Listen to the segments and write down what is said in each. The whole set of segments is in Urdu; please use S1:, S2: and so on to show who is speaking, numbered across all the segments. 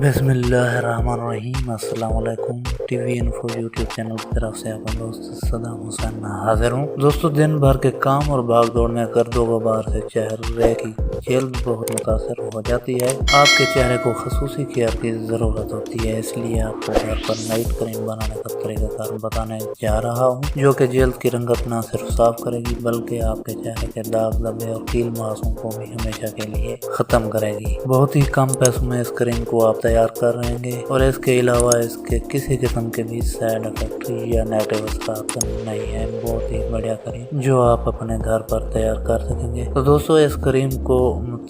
S1: بسم اللہ الرحمن الرحیم۔ السلام علیکم۔ T V info YouTube channel کی طرف سے آپ دوست صدام حسین حاضر ہوں۔ دوستو، دن بھر کے کام اور بھاگ دوڑ میں گرد و غبار سے چہرے کی جلد بہت متاثر ہو جاتی ہے۔ آپ کے چہرے کو خصوصی کیئر کی ضرورت ہوتی ہے، اس لیے آپ کو گھر پر نائٹ کریم بنانے کا طریقہ کار بتانے جا رہا ہوں، جو کہ جلد کی رنگت نہ صرف صاف کرے گی بلکہ آپ کے چہرے کے داغ دھبے اور کیل محاسوں کو بھی ہمیشہ کے لیے ختم کرے گی۔ بہت ہی کم پیسوں میں اس کریم کو آپ تیار کر رہیں گے، اور اس کے علاوہ اس کے کسی قسم کے بھی سائیڈ افیکٹ یا نیگیٹو اثرات نہیں ہے۔ بہت ہی بڑھیا کریم جو آپ اپنے گھر پر تیار کر سکیں گے۔ تو دوستو، اس کریم کو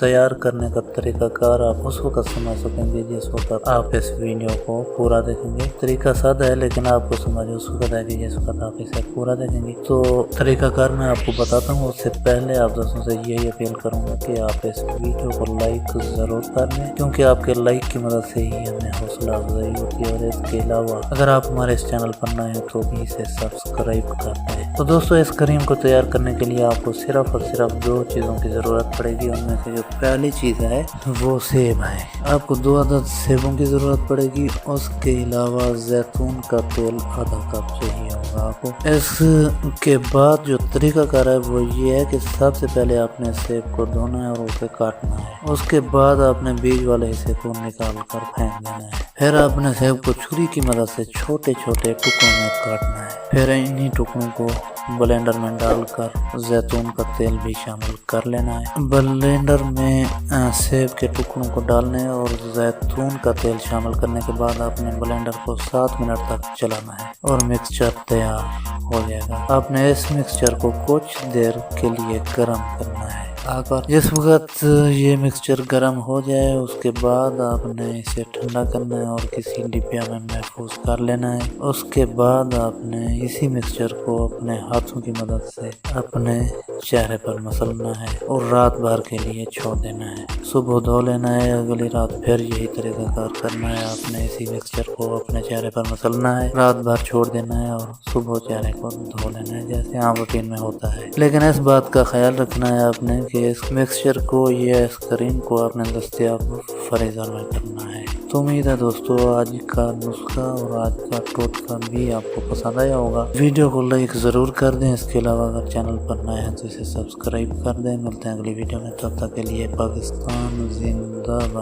S1: تیار کرنے کا طریقہ کار آپ اس وقت سمجھ سکیں گے جس وقت آپ اس ویڈیو کو پورا دیکھیں گے۔ طریقہ سادہ ہے لیکن آپ کو سمجھ اس وقت آئے گی جس وقت آپ اسے پورا دیکھیں گے۔ تو طریقہ کار میں آپ کو بتاتا ہوں، اس سے پہلے آپ دوستوں سے یہی اپیل کروں گا کہ آپ اس ویڈیو کو لائک ضرور کر لیں، کیونکہ آپ کے لائک کی مدد سے ہی ہمیں حوصلہ افزائی ہوتی ہے، اور اس کے علاوہ اگر آپ ہمارے اس چینل پر نئے ہیں تو بھی اسے سبسکرائب کر دیں۔ تو دوستو، اس کریم کو تیار کرنے کے لیے آپ کو صرف اور صرف دو چیزوں کی ضرورت پڑے گی۔ ان میں سے جو پہلی چیز ہے وہ سیب ہے۔ آپ کو 2 عدد سیبوں کی ضرورت پڑے گی۔ اس کے علاوہ زیتون کا تیل آدھا کپ چاہیے ہوگا آپ کو۔ اس کے بعد جو طریقہ کار ہے وہ یہ ہے کہ سب سے پہلے آپ نے سیب کو دھونا ہے اور اسے کاٹنا ہے۔ اس کے بعد آپ نے بیج والے حصے کو نکال کر پھینک دینا ہے۔ پھر آپ نے سیب کو چھری کی مدد سے چھوٹے چھوٹے ٹکڑوں میں کاٹنا ہے۔ پھر انہی ٹکڑوں کو بلینڈر میں ڈال کر زیتون کا تیل بھی شامل کر لینا ہے۔ بلینڈر میں سیب کے ٹکڑوں کو ڈالنے اور زیتون کا تیل شامل کرنے کے بعد آپ نے بلینڈر کو 7 منٹ تک چلانا ہے اور مکسچر تیار ہو جائے گا۔ آپ نے اس مکسچر کو کچھ دیر کے لیے گرم کرنا ہے۔ جس وقت یہ مکسچر گرم ہو جائے اس کے بعد آپ نے اسے ٹھنڈا کرنا ہے اور کسی ڈبیا میں محفوظ کر لینا ہے۔ اس کے بعد آپ نے اسی مکسچر کو اپنے ہاتھوں کی مدد سے اپنے چہرے پر مسلنا ہے اور رات بھر کے لیے چھوڑ دینا ہے۔ صبح دھو لینا ہے۔ اگلی رات پھر یہی طریقہ کار کرنا ہے۔ آپ نے اسی مکسچر کو اپنے چہرے پر مسلنا ہے، رات بھر چھوڑ دینا ہے اور صبح چہرے کو دھو لینا ہے جیسے عام روٹین میں ہوتا ہے۔ لیکن اس بات کا خیال رکھنا ہے آپ نے کہ اس مکسچر کو یا اس کریم کو آپ نے دستیاب فریزر میں کرنا ہے۔ تو امید ہے دوستو آج کا نسخہ اور آج کا ٹوٹکا بھی آپ کو پسند آیا ہوگا۔ ویڈیو کو لائک ضرور کر دیں۔ اس کے علاوہ اگر چینل پر نئے ہیں تو اسے سبسکرائب کر دیں۔ ملتے ہیں اگلی ویڈیو میں، تب تک کے لیے پاکستان زندہ باد۔